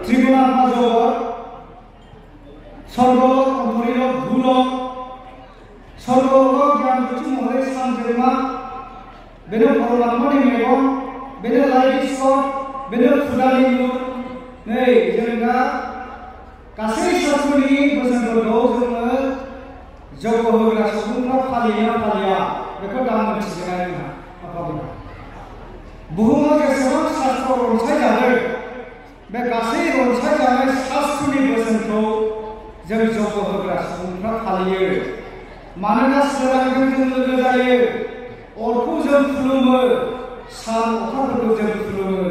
त्रिगुणा जगत सर्वलोक अंतरिलोक भूलोक सर्वलोक ज्ञान बुद्धि महरै सानजेमा बेनो परमात्मानि मेगन बेनो लाइट स्पट बेनो खुदानि नुर नै जों दा गासै शास्त्रनि बोसोनफोरखौ जोङो जग होग्रा सुबुंफ्रा फालियोना फालिया बेखौ दा मोनथिगोन आरो बुहुमाव जेसेबां शास्त्र रनसाय जादों बे गासै रनसाय जानाय शास्त्रनि बोसोनखौ जों जग होग्रा सुबुंफ्रा फालियो मानोना सोरांजों जों लोगो जायो अरखौ जों खुलुमो सान अखाफोरखौ जों खुलुमो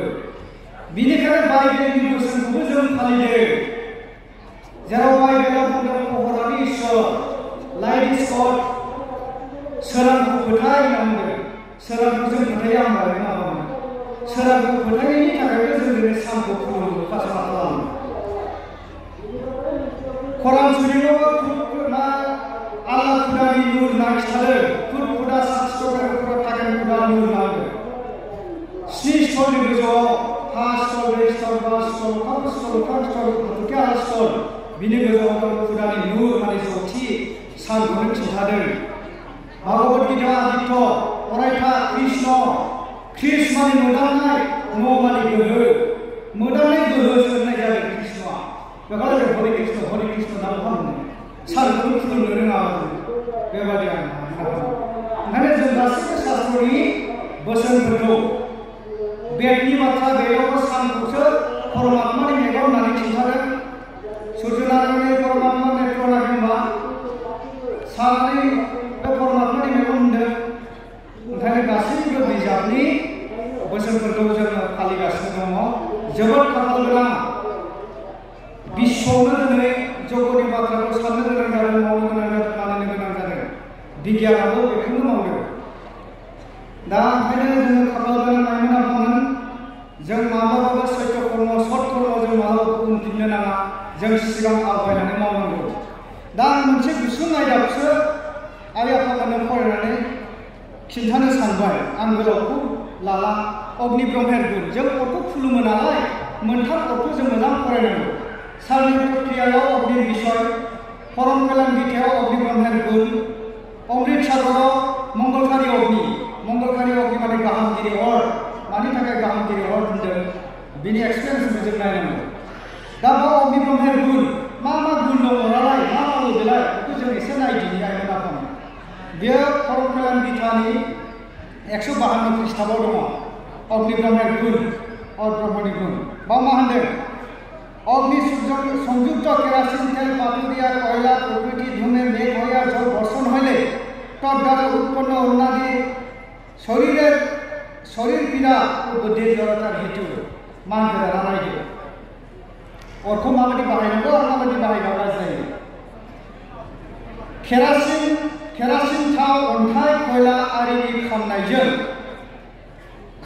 बिनिखायनो बाइबेलनि बोसोनखौबो जों फालियो जेराव बाइबेलाव बुंदों पहरानि इसोर लाइट इज गड सोरांखौ फोथाय होनदों सोरांखौ जों फोथाया होनबा सोरांखौ फोथायनायनि थाखायनो जों दिनै सानखौ खुलुमो उपासना खालामो खरान सुरियाव ना आल्लाह खुदानि नुर नागिरथारो खुद खुदा सातस्तर थागोन खुदा नुर नागिरो 7 स्तरनि गोजौआव हा स्तर 2 स्तर 5 स्तर 6 स्तर 7 स्तर हाथरखि स्तर बिनि गोजौआव खुदानि नुर माने जौथि सानखौनो खिन्थादों भागवत गीता आदित्य अरायथा कृष्ण माने मोदानाय न माने गोहो मोदानाय गोहोजों होननाय जादों कृष्णआ बेखायनो जों हरि कृष्ण नाम होनो सानखौनो खुलुमनो रोङा बेबादि ओंखायनो जों गासैबो शास्त्रनि बोसोनफोरखौ बेदनि बाथ्रा बेयावबो सानखौसो परमात्मानि मेगन होननानै खिन्थादों सुजुनानै परमात्मा नेत्र होनबा साननि बे परमात्मानि मेगन होनदों ओंखायनो गासैबो बिजाबनि बोसोनफोरखौ जोङो फालिगासिनो दङ जोबोद खाफाल गोनां विश्वआवनो दिनै जगतनि बाथ्राखौ साननो गोनां जादों मावनो गोनां जादों मानिनो गोनां जादों बिगियानाबो बेखौनो मावदों दा ओंखायनो जोङो खाफाल गोनां लाइमोन आफामोन जों माब्लाबाबो सत्य कर्म सत कर्म जों माब्लाबाबो उनफिननो नाङा जों सिगां आवगायनानै मावनांगौ दा आं मोनसे गुसुं आयदाखौसो आइ आफामोननो फरायनानै खिन्थानो सानबाय आं गोलावखौ लाला अग्नि ब्रह्मेर गुन जों अरखौ खुलुमो नालाय मोनथाम अरखौ जों मोजां फरायनांगौ सारनि प्रक्रियायाव अग्नि बिषय परम कल्याण गीतायाव अग्नि ब्रह्मेर गुन अमृत सागराव मंगलकारि अग्नि माने गाहामगिरि अर मानि थाखाय गाहामगिरि अर होनदों बिनि एक्सपिरियेन्सखौ जों नायनांगौ दा बाव अग्नि ब्रह्मेर गुन मा गुन दङ नालाय मा मावो बेलाय बेखौ जों एसे नायदिनि आइमोन आफामोन बेयो परम कल्याण गीतानि 152 खृष्टाबाव दङ अग्नि ब्रह्मेर गुन और ब्रह्मनि गुन बाव मा होनदों अग्नि संयुक्त केरासिन तेल पाथुरिया कयला प्रभृति धूमे मेघ हইয়া জল বর্ষণ হইলে তদ দ্বারা উৎপন্ন অন্যাদি শরীর পীড়া ও বুদ্ধির জড়তার হেতু मानफोरा रानायदो अरखौ माबायदि बाहायनांगौ आरो माबायदि बाहायबा गाज्रि जायो केरासिन थाव अन्थाइ खयला आरिनि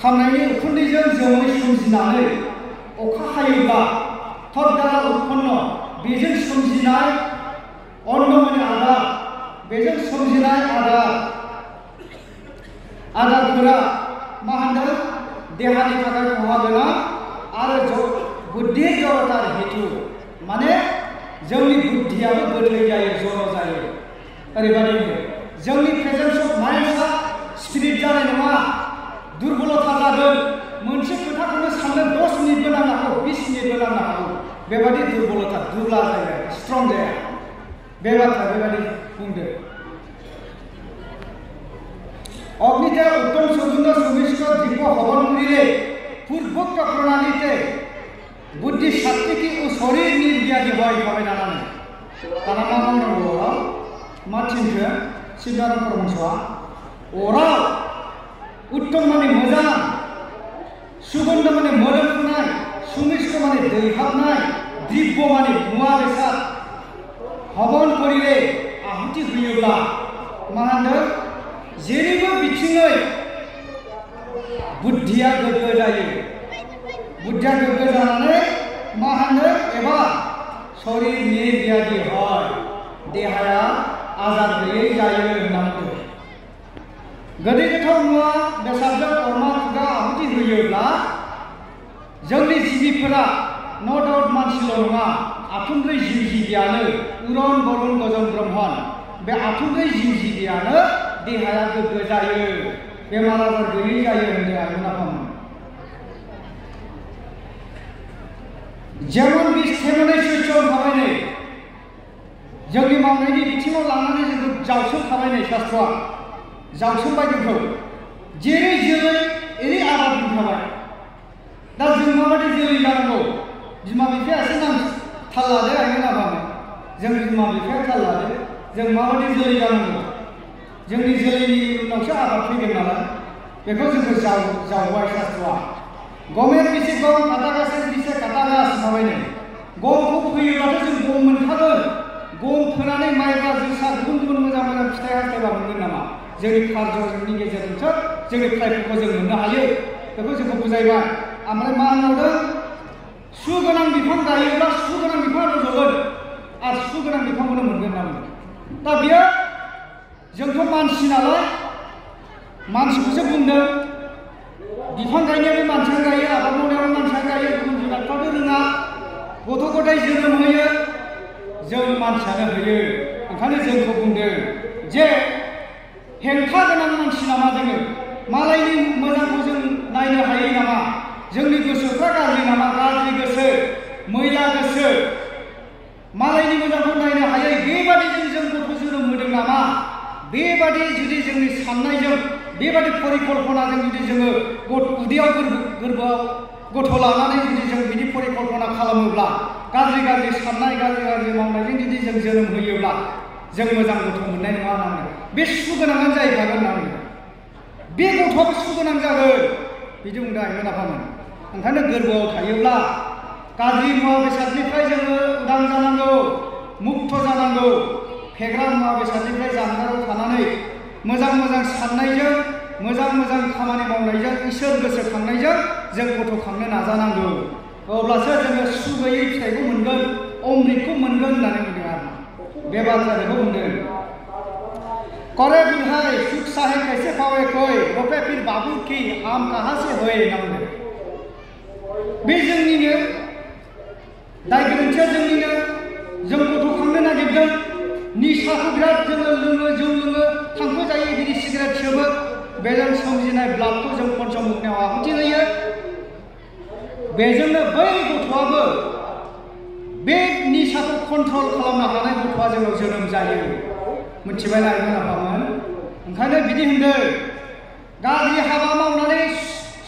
खामनायनि उखुन्दैजों जोमै सोमजिनानै अखा हायोब्ला तद्दारा उत्पन्न बेजों सोमजिनाय अन्न माने आदार बेजों सोमजिनाय आदारफोरा मा होनदों देहानि थाखाय खहा गोनां आरो बुद्धि जड़तार हेतु माने जोंनि बुद्धियाबो गोथै जायो जड़ जायो ओरैबादि जोंनि प्रेजेन्स अफ माइन्डआ स्पिरिट जानाय नङा दुर्बलता जागोन मोनसे खोथाखौनो साननो 10 मिनिटबो नांनो हागौ 20 मिनिटबो नांनो हागौ बेबादि दुर्बलता दुर्बल जाया स्ट्रं जाया बे बाथ्रा बेबादि बुंदो অগ্নিতে উত্তম সুগন্ধ সুমিষ্ট দীপ হবন করিলে পূর্বোক্ত প্রণালীতে বুদ্ধি সাত্বিকী ও শরীর নির্ব্যাধি হয় হবে না নামে তারা मा मावनांगौ अराव मा थिनखो सिद्धार्थ परमहंसआ अराव उत्तम माने मोजां सुगन्ध माने मोदोमनाय सुमिष्ट माने दैहाबनाय दिव्य माने मुवा बेसाद हवन करिले आहुति होयोब्ला मा होनदों जेरैबो बिथिङै बुद्धिया गोग्गो जायो बुद्धिया गोग्गो जानानै मा होनो एबा शरीर निर्ब्याधि হয় देहाया आजार गैयै जायो होननांगौ गोदै गोथाव मुवा बेसादजों अरमा खुगा आहुति होयोब्ला जोंनि जिबिफोरा न' डाउट मानसिल' नङा आथुमब्रै जिउ जिबियानो उरन बरुन गजन ब्रह्मन बे आथुमब्रै जिउ जिबियानो देहाया गोग्गो जायो बेमार आजार गैयै जायो होनदों आइमोन आफामोन। जेमन बिस थेमनै सैथ्य थाबाय नै जोंनि मावनायनि बिथिङाव लानानै जोंखौ जावसोमखाबाय नै शास्त्रआ जावसोमबाय जोंखौ जेरै जोलै एरै आबाद मोनखाबाय। दा जों माबायदि जोलै जानांगौ बिमा बिफाया एसे थाल लादो आइमोन आफामोन जों बिमा बिफाया थाल लादो जों माबायदि जोलै जानांगौ जोंनि जोलैनि उनावसो आबाद फैगोन नालाय बेखौ जोंखौ जावबाय शास्त्रआ। गमेर बिसे गम खाटागासे बिसे खाटागास माबाय नै गमखौ फोयोब्लाथ' जों गम मोनखागोन। गम फोनानै माइब्रा जोसा गुबुन गुबुन मोजां मोजां फिथाइ हाथायबा मोनगोन नामा? जोंनि कार्जनि गेजेरजोंसो जोंनि फिथाइफोरखौ जों मोननो हायो बेखौ जोंखौ बुजायबाय। ओमफ्राय मा होनबावदों सुगोनां बिफां गायोब्ला सुगोनां बिफां रज'गोन आरो सुगोनां बिफांखौनो मोनगोन होनना बुंदों। दा बियो जोंथ' मानसि नालाय मानसिखौसो बुंदों बिफां गायनायाबो मानसियानो गायो आबाद मावनायाबो मानसियानो गायो गुबुन जुनारफ्राथ' रोङा गथ' गथाय जोनोम होयो जों मानसियानो होयो। ओंखायनो जोंखौ बुंदों जे हेंथा गोनां मानसि नामा जोङो मालायनि मोजांखौ जों नायनो हायै नामा जोंनि गोसोफ्रा गाज्रि नामा गाज्रि गोसो मैला गोसो मालायनि मोजांखौ नायनो हायै बेबादि जों गथ' जोनोम होदों नामा? बेबादि जुदि जोंनि साननायजों बेबादि परिकल्पनाजों जुदि जोङो उदैयाव गोरबोआव गथ' लानानै जुदि जों बिदि परिकल्पना खालामोब्ला गाज्रि गाज्रि साननाय गाज्रि गाज्रि मावनायजों जुदि जों जोनोम होयोब्ला जों मोजां गथ' मोननाय नङा होननानै बे सुगोनाङानो जाहैखागोन होननानै बे गथ'आबो सुगोनां जागोन बिदि बुंदों आइमोन आफामोन। ओंखायनो गोरबोआव थायोब्ला गाज्रि मुवा बेसादनिफ्राय जोङो उदां जानांगौ मुक्त जानांगौ फेग्रा मुवा बेसादनिफ्राय जानगाराव थानानै मोजां मोजां साननायजों मोजां मोजां खामानि मावनायजों इसोर गोसोखांनायजों जों गथ' खांनो नाजानांगौ अब्लासो जोङो सु गैयै फिथाइखौ मोनगोन अमृतखौ मोनगोन होननानै बुंदों आरो बे बाथ्राखौ बुंदों। करे बुढ़ाई सुख साहे कैसे पावे कोई रोपे फिर बाबू की आम कहाँ से होए होनना बुंदों। बे जोंनिनो दाय गोरोन्थिया जोंनिनो जों गथ' खांनो नागिरदों निसाखौ बिराद जोङो लोङो जौ लोङो थांखु जायो बिदि सिगारेट सोबो बेजों सोमजिनाय ब्लाडखौ जों पन्चमुखनियाव आहुति होयो बेजोंनो बै गथ'आबो बे निसाखौ कन्ट्रल खालामनो हानाय गथ'आ जोंनाव जोनोम जायो मिथिबायना आइमोन आफामोन। ओंखायनो बिदि होनदों गाज्रि हाबा मावनानै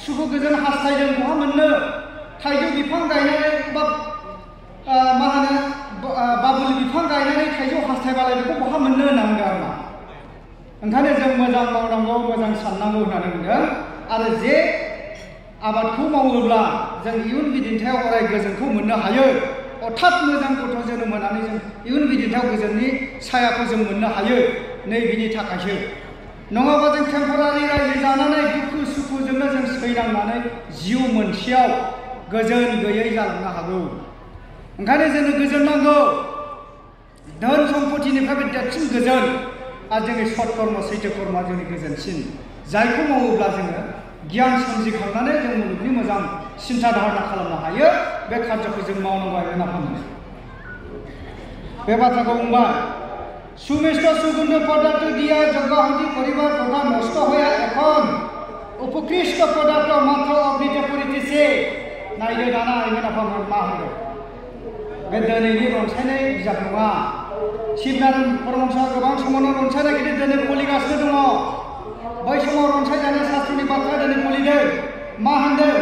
सुखु गोजोन हास्थायदों बहा मोननो थाइजौ बिफां गायनानै बा मा होनो बाबुल बिफां गायनानै थाइजौ हास्थायबालाय बेखौ बहा मोननो होनना बुंदों आरोना। ओंखायनो जों मोजां मावनांगौ मोजां साननांगौ होननानै बुंदों आरो जे आबादखौ मावोब्ला जों इयुन बिदिन्थायाव अराय गोजोनखौ मोननो हायो अर्थात मोजां गथ' जोनोम होनानै जों इयुन बिदिन्थायाव गोजोननि सायाखौ जों मोननो हायो नै बिनि थाखायसो नङाबा जों टेम्परारि रायजो जानानै दुखु सुखुजोंनो जों सैनांनानै जिउ मोनसेयाव गोजोन गैयै जालांनो हागौ। ओंखायनो जोंनो गोजोन नांगौ धोन सम्पतिनिफ्राय देरसिन गोजोन आरो जोंनि सत कर्म सैथो कर्मआ जोंनि गोजोनसिन जायखौ मावोब्ला जोङो गियान सोमजिखांनानै जों मुलुगनि मोजां सिन्था धारणा खालामनो हायो बे कार्यखौ जों मावनांगौ आइमोन आफामोन। बे बाथ्राखौ बुंबाय सुमिष्ट सुगन्ध पदार्थ দিয়া যজ্ঞাহুতি করিবার কথা নষ্ট হইয়া এখন উপকৃষ্ট পদার্থ মাত্র অগ্নিতে পড়িতেছে नायदो दाना आइमोन आफामोन मा होनदों बे दिनैनि रनसायनाय बिजाब नङा शिबनारायण परमहंसआ गोबां समावनो रनसायनाय गिदिर दिनै फलिगासिनो दङ बै समाव रनसायजानाय शास्त्रनि बाथ्रा दिनै फलिदों मा होनदों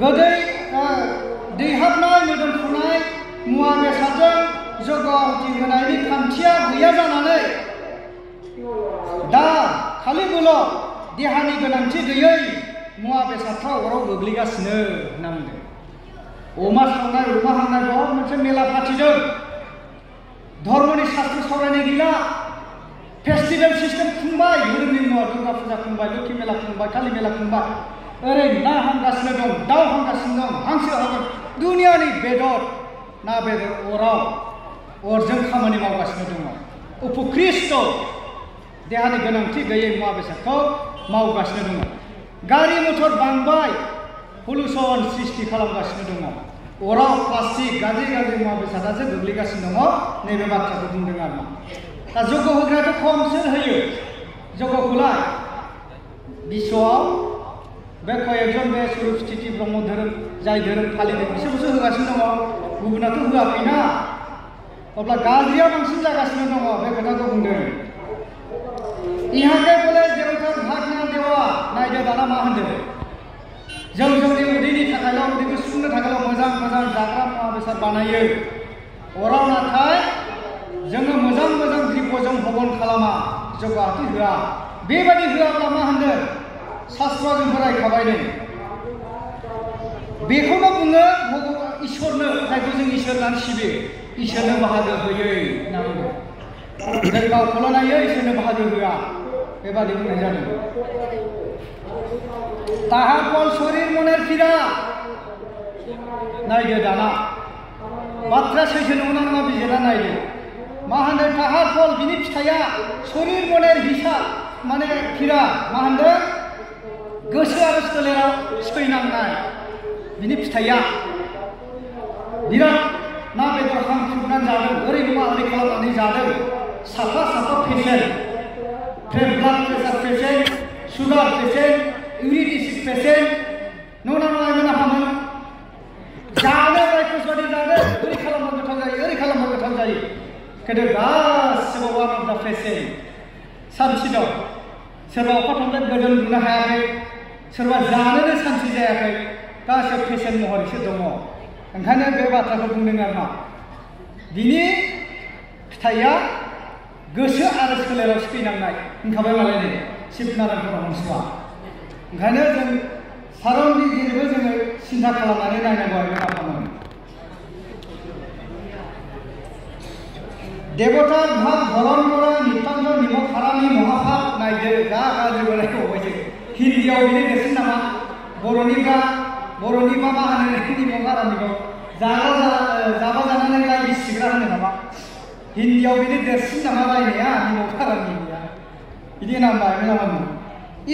गोदै दैहाबनाय मोदोमफुनाय मुवा बेसादजों जग्य आहुति होनायनि खान्थिया गैया जानानै दा खालि बोल' देहानि गोनांथि गैयै मुवा बेसादफ्रा अराव गोग्लैगासिनो होनना बुंदों। अमा सावनाय अमा हांनाय बहुत मोनसे मेला फाथिदों धर्मनि शास्त्र सावरायनाय गैला फेस्टिभेल सिस्टेम खुंबाय धोरोमनि मुङाव दुर्गा फुजा खुंबाय लोखि मेला खुंबाय कालि मेला खुंबाय ओरै ना हांगासिनो दं दाउ हांगासिनो दं हांसो हांगोन दुनियानि बेदर ना बेदर अराव अरजों खामानि मावगासिनो दङ उपकृष्ट देहानि गोनांथि गैयै मुवा बेसादखौ मावगासिनो दङ। गारि मटर बांबाय पल्युसन सृष्टि खालामगासिनो दङ अराव प्लास्टिक गाज्रि गाज्रि मुवा बेसादासो गोग्लैगासिनो दङ नैबे बाथ्राखौ बुंदों आरो दा जग्य होग्रायाथ' खम सोर होयो जग्यखौलाय बिश्वआव बे कयेकजन बे स्वरूपस्थिति ब्रह्म धोरोम जाय धोरोम फालिदों बिसोरबोसो होगासिनो दङ गुबुनाथ' होआखैना अब्ला गाज्रिया बांसिन जागासिनो दङ बे खोथाखौ बुंदों इहाके बोले देवतार भाग ना देवा नायदो दाना मा होनदों जों जोंनि उदैनि थाखायल' उदैखौ सुफुंनो थाखायल' मोजां मोजां जाग्रा मुवा बेसाद बानायो अराव नाथाय जोङो मोजां मोजां द्रव्यजों हबन खालामा जौगाहाथि होआ बेबादि होआब्ला मा होनदों शास्त्रआ जों फरायखाबाय नै बेखौनो बुङो इसोरनो जायखौ जों इसोर होननानै सिबियो इसोरनो बाहागो होयै होनना बुङो जों गावखौल' नायो इसोरनो बाहागो होआ बेबादि बुंनाय जादों ताहार फल शरीर मनेर फिरा नायदो दाना बाथ्रा सैथो नंगौना नङा बिजिरना नायदो मा होनदों ताहार फल बिनि फिथाइया शरीर मनेर हिसा माने फिरा मा होनदों गोसो आरो सोलेराव सैनांनाय बिनि फिथाइया बिराद ना बेदर हांख्रुबनानै जादों ओरै नङा ओरै खालामनानै जादों साफा साफा पेसेन्ट ब्लाड प्रेसार पेसेन्ट सुगार पेसेन्ट इउरिक एसिड पेसेन्ट नङा मोना हामोन जानो रायखस बादि जानो ओरै खालामबा गोथाव जायो ओरै खालामबा गोथाव जायो खिन्थु गासिबो वान अफ दा पेसेन्ट सानसि दं सोरबा अखा थांनो गोजोन लुनो हायाखै सोरबा जानोनो सानसि जायाखै गासिबो पेसेन्ट महरैसो दङ ओंखायनो बे बाथ्राखौ बुंदों आरो मा बिनि फिथाइया गोसो आरो सोलेराव सैनांनाय होनखाबाय मालाय नै शिबनारायण परमहंसआ ओंखायनो जों सारौन्दिगिरिबो जोङो सिन्था खालामनानै नायनांगौ आरो आफामोन देवतार भाग हरण करा नितान्त निमक हारानि महाभाब नायदो जा गाज्रि बोरायखौ हयसो हिन्दीयाव बिनि देरसिन नामा बर'निबा मा होनो निमक हारानिखौ जाबा जानानै लाइ बिसिग्रा होनो नामा हिन्दीयाव बिनि देरसिन नामा रायनाया निमक हारानिया बिदि नामा मोनामोन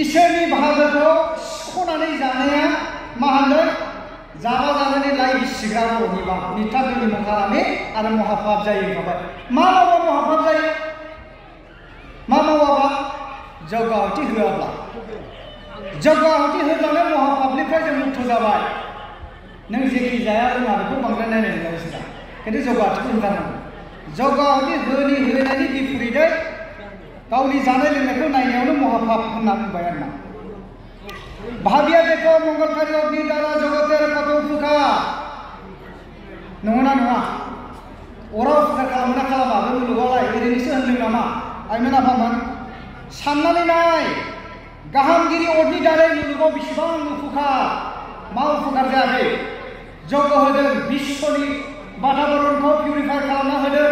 इसोरनि बाहागोखौ सिख'नानै जानाया मा होनदों जाबा जानानै लाइ बिसिग्रा बर'निबा नितान्त निमक हारानि आरो महाभाब जायो होनखाबाय मा मावा महाभाब जायो मा मावाबा जग्यहति होआब्ला जग्यहति होब्लानो महाभाबनिफ्राय जों मुक्त जाबाय नों जेखि जाया रोङा बेखौ बांद्राय नायनाय नङा बिसोरा खिन्थु जग्यहतिखौ होथारनांगौ जग्यहति होनायनि बिपरितै गावनि जानाय लोंनायखौ नायनायावनो महाभाब होनना बुंबाय आरोना भाबिया देखो मंगलकारी अग्नि द्वारा जगतेर कत उपकार नंगौना नङा अराव उपकार खालामोना खालामा बे मुलुगावलाय ओरैनोसो होनदों नामा आइमोन आफामोन साननानै नाय गाहामगिरि अरनि दारै मुलुगाव बेसेबां उपकार मा उपकार जायाखै जग्य होदों बिश्वनि वातावरणखौ पिउरिफाइ खालामना होदों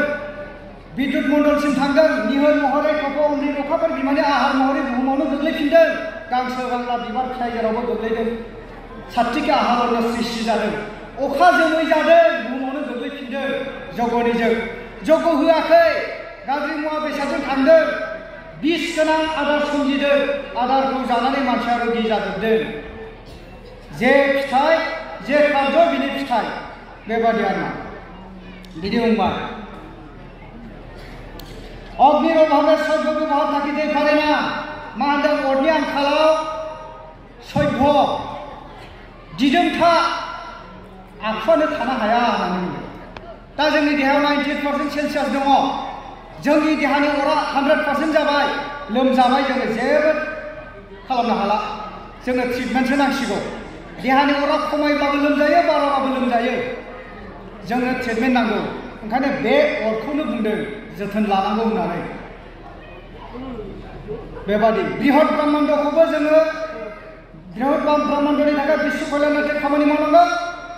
बिद्युत मण्डलसिम थांदों निहोर महरै कप उन्दै अखाफोर बिमानि आहार महरै बुहुमावनो गोग्लैफिनदों गांसो गांला बिबार फिथाइ जेरावबो गोग्लैदों सात्तिका आहारनो सृष्टि जादों अखा जोमै जादों बुहुमावनो गोग्लैफिनदों जग्यनिजों जग्य होआखै गाज्रि मुवा बेसादजों थांदों बिस गोनां आदार सोमजिदों आदारखौ जानानै मानसिया रोगि जाजोबदों जे फिथाइ जे खाद्य बिनि फिथाइ बेबादि आरोना बिदि बुंबाय अग्निर अभाबे सैध्य व्यवहार थाखिते पारे ना मा होनदों अरनि आंखालाव सैध्य दिदोमथा आखुआनो थानो हाया होननानै बुंदों दा जोंनि देहायाव 98% सेलसियास दङ जोंनि देहानि अरा 100% जाबाय लोमजाबाय जोङो जेबो खालामनो हाला जोंनो ट्रिटमेन्टसो नांसिगौ देहानि अरा खमायब्लाबो लोमजायो बाराबाबो लोमजायो जोंनो ट्रिटमेन्ट नांगौ ओंखायनो बे अरखौनो बुंदों जोथोन लानांगौ होननानै बेबादि बृहत ब्रह्माण्डखौबो जोङो बृहत ब्रह्माण्डनि थाखाय बिश्व कल्याणनि खामानि मावनांगौ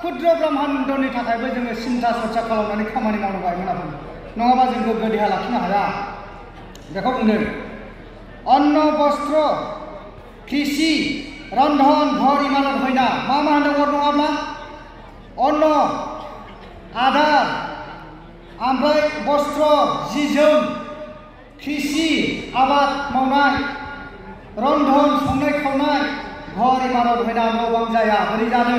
क्षुद्र ब्रह्माण्डनि थाखायबो जोङो सिन्था सरसा खालामनानै खामानि मावनांगौ आइमोन नङाबा जों गोग्गो देहा लाखिनो हाया बेखौ बुंदों अन्न बस्त्र कृषि रन्धन घर इमारत होयना मा होनदों अर नङाब्ला अन्न आदार ओमफ्राय बस्त्र जि जोम कृषि आबाद मावनाय रन्धन संनाय खावनाय घर इमारत होना न' बां जाया बोरै जानो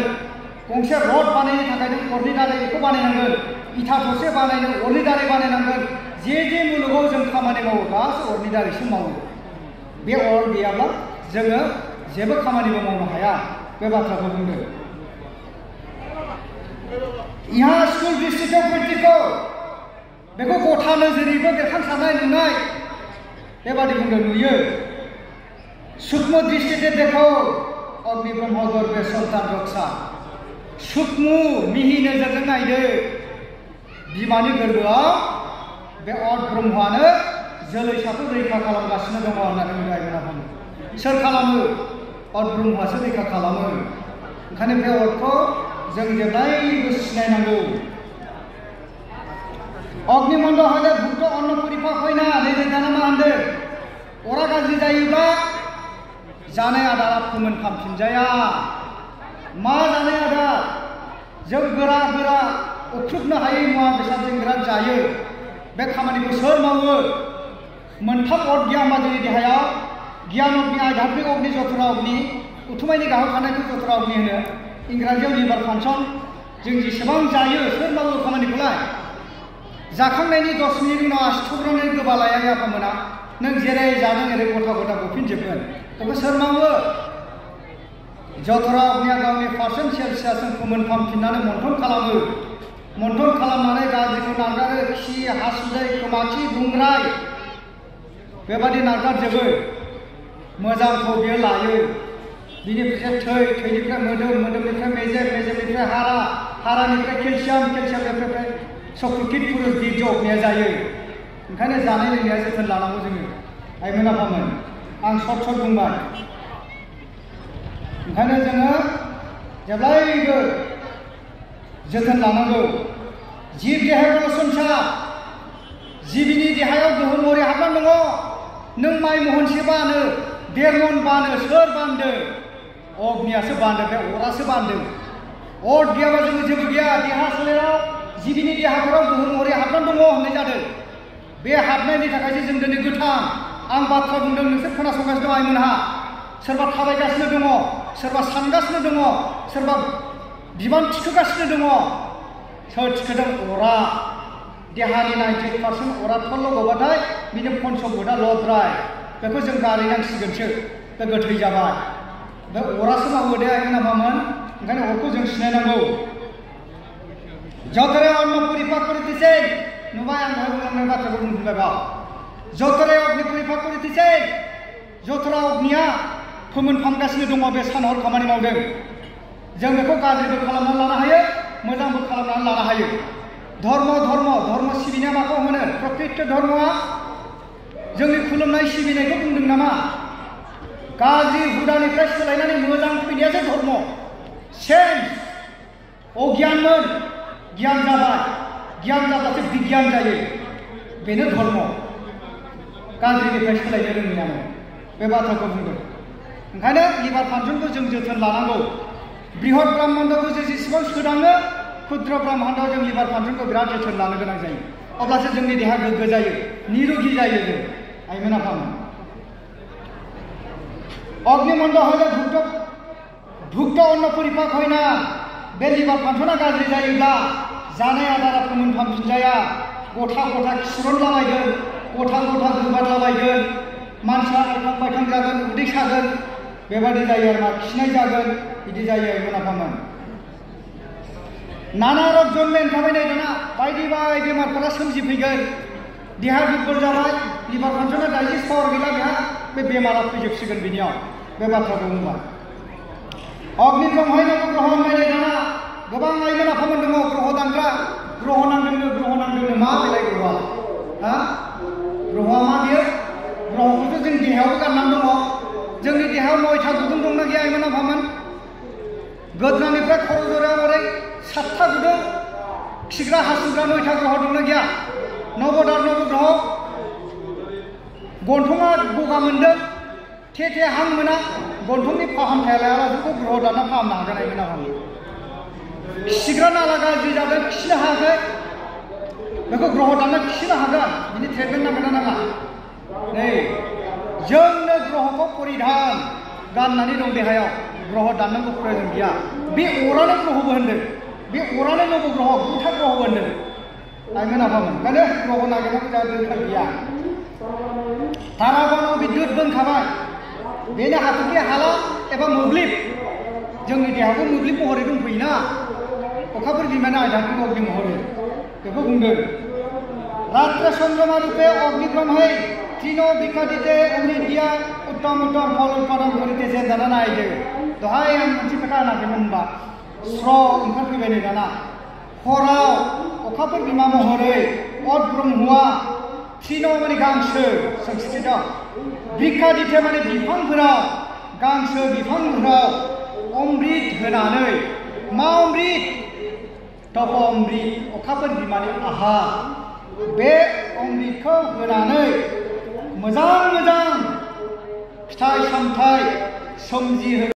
गंसे रड बानायनो थाखाय नों अरनि दारै बेखौ बानायनांगोन इथा थरसे बानायनो अरनि दारै बानायनांगोन जे मुलुगाव जों खामानि मावो गासै अरनि दारैसो मावो बे अर गैयाब्ला जोङो जेबो खामानिबो मावनो हाया बे बाथ्राखौ बुंदों यहाँ स्कुल डिस्ट्रिक्टआव प्रेक्टिकल बेखौ गथा नोजोरैबो बेरखांसारनाय नुनाय बेबादि बुंदों नुयो सूक्ष्म दृष्टिते देखो अग्नि ब्रह्मगर बे सन्तान रक्षा सूक्ष्म मिहि नोजोरजों नायदो बिमानि गोरबोआव बे अर ब्रह्मआनो जोलैसाखौ रैखा खालामगासिनो दङ होननानै बुंदों आइमोना सोर खालामो अर ब्रह्मआसो रैखा खालामो ओंखायनो बे अरखौ जों जेब्लायबो सिनायनांगौ अग्निमण्डल हले भुक्त अन्न परिपाक होना नैबेदाना मा होनदों अरा गाज्रि जायोब्ला जानाय आदारा फोमोनखांफिनजाया मा जानाय आदार जों गोरा गोरा उख्रुबनो हायै मुवा बेसाद जों बिराद जायो बे खामानिखौ सोर मावो मोनथाम अर गैया होनबा जोंनि देहायाव गियान अग्नि आध्यात्मिक अग्नि जठरा अग्नि उथुमायनि गाहायाव थानायखौ जठरा अग्नि होनो इंराजियाव लिभार फांसन जों जेसेबां जायो सोर मावो खामानिखौलाय जाखांनायनि 10 मिनिटनि उनाव आसिथब्रनानै गोबालाया आफामोना नों जेरै जादों ओरै गथा गथा गफिनजोबगोन बेखौ सोर मावो जठरा अग्निया गावनि पार्सेन्ट सेलसियासजों फोमोनखांफिननानै मन्थन खालामो मन्थन खालामनानै गाज्रिखौ नागारो खि हासुदै खोमाखि गुंग्राय बेबादि नागारजोबो मोजांखौ बियो लायो बिनिफ्राय थै थैनिफ्राय मोदोम मोदोमनिफ्राय मेजेम मेजेमनिफ्राय हारा हारानिफ्राय केलसियाम केलसियामनिफ्राय सक्रुकित पुरुष बीर्ज अग्निया जायो ओंखायनो जानाय लोंनाया जोथोन लानांगौ जोङो आइमोन आफामोन आं सर्ट बुंबाय ओंखायनो जोङो जेब्लायबो जोथोन लानांगौ जिब देहायाव संसार जिबिनि देहायाव गोहो महरै हाबनानै दङ नों माइ महनसे बानो 1.5 मन बानो सोर बान्दों अग्नियासो बान्दों बे अरासो बान्दों अर गैयाबा जोङो जेबो गैया देहा सोलेराव जिबिनि देहाफोराव गोहो महरै हाबनानै दङ होननाय जादों बे हाबनायनि थाखायसो जों दिनै गोथां आं बाथ्रा बुंदों नोंसोर खोनासंगासिनो दं आइमोनहा सोरबा थाबायगासिनो दङ सोरबा सानगासिनो दङ सोरबा बिबान थिखोगासिनो दङ सोर थिखोदों अरा देहानि 90% अरा थल्ल' गबाथाय बिनि पन्चभूतआ लद्राय बेखौ जों गारहैनांसिगोनसो बे गोथै जाबाय बे अरासो मावो दे आइमोन आफामोन ओंखायनो अरखौ जों सिनायनांगौ जतरे अन्न परिपाक करितेছে नुबाय आं दहाय बुंलांनाय बाथ्राखौ बुंफिनबाय बाव जतरे अग्नि परिपाक करितेছে जतरा अग्निया फोमोनखांगासिनो दङ बे सान हर खामानि मावदों जों बेखौ गाज्रिबो खालामनानै लानो हायो मोजांबो खालामनानै लानो हायो धर्म धर्म धर्म सिबिनाया माखौ होनो प्रकृत धर्मआ जोंनि खुलुमनाय सिबिनायखौ बुंदों नामा गाज्रि हुदानिफ्राय सोलायनानै मोजां फैनायासो धर्म चेन्ज अज्ञानमोन गियान जाबाय गियान जाब्लासो बिगियान जायो बेनो धर्म गाज्रिनिफ्राय सोलायनो रोंनायानो बे बाथ्राखौ बुंदों ओंखायनो लिभार फांसनखौ जों जोथोन लानांगौ बृहत ब्रह्माण्डखौ जों जेसेबां सोदाङो क्षुद्र ब्रह्माण्डआव जों लिभार फांसनखौ बिराद जोथोन लानो गोनां जायो अब्लासो जोंनि देहा गोग्गो जायो निरोगी जायो जों आइमोन आफामोन अग्निमण्डल हले भुक्त अन्न परिपाक होना बे लिभार फांसना गाज्रि जायोब्ला जानाय आदारा फोमोनखांफिनजाया गथा गथा खिस्रनलाबायगोन गथा गथा गोबादलाबायगोन मानसिया आइखां बायखां जागोन उदै सागोन बेबादि जायो आरोना खिनाय जागोन बिदि जायो आइमोन आफामोन नाना रोग जन्मेन थाबाय नै दाना बायदि बायदि बेमारफोरा सोमजिफैगोन देहा दुर्बल जाबाय लिभार फांसना डाइजेस्ट पावार गैला बेहा बे बेमारा फैजोबसिगोन बिनियाव बे बाथ्राखौ बुंबाय अग्नि ब्रह्मयै ग्रह होनबाय नै दाना गोबां आइमोन आफामोन दङ ग्रह दानग्रा ग्रह नांदोंनो मा बेलाय ग्रहआ हा ग्रहआ मा बियो ग्रहखौथ' जों देहायावबो गाननानै दङ जोंनि देहायाव 9था गुदुं दंना गैया आइमोन आफामोन गोदनानिफ्राय खर' जरायाव ओरै 7था गुदुं खिग्रा हासुग्रा 9था ग्रह दंना गैया नवदार नवग्रह गन्थङा गगा मोनदों थे हां मोना गन्थंनि फाहामथाय लायालासेखौ ग्रह दाना फाहामनो हागोन आइमोन आफामोन खिग्रा नाला गाज्रि जादों खिनो हायाखै बेखौ ग्रह दाना खिनो हागोन बिनि ट्रिटमेन्ट नांगोन ना नाङा नै जोंनो ग्रहखौ परिधान गाननानै दं देहायाव ग्रह दाननांगौ प्रयोजन गैया बे अरानो ग्रहबो होनदों बे अरानो नबग्रह गुथा ग्रहबो होनदों आइमोन आफामोन ओंखायनो ग्रह नागिरनांगौ जोंहा दरखार गैया तारागन बिद्युत दोनखाबाय बेनो हाथरखि हाला एबा मोब्लिब जोंनि देहाखौ मोब्लिब महरै दंफैयोना अखाफोर बिमानि आयदाखौ अग्नि महरै बेखौ बुंदों रात्र चन्द्रमा रूपे अग्निब्रह्मै तीन विकादिते अग्निद्या उत्तम उत्तम फल उत्पादन करिते जे दाना नायदो दहाय आं मोनसे खोथा होनाखैमोन होनबा स्र ओंखारफैबाय नै दाना हराव अखाफोर बिमा महरै अत ब्रह्मआ तीन माने गांसो संस्कृत दं विकादिते माने बिफांफोराव गांसो बिफांफोराव अमृत होनानै मा अमृत तप अमृत अखाफोर बिमानि आहार बे अमृतखौ होनानै मोजां मोजां फिथाइ सामथाइ सोमजिहोनो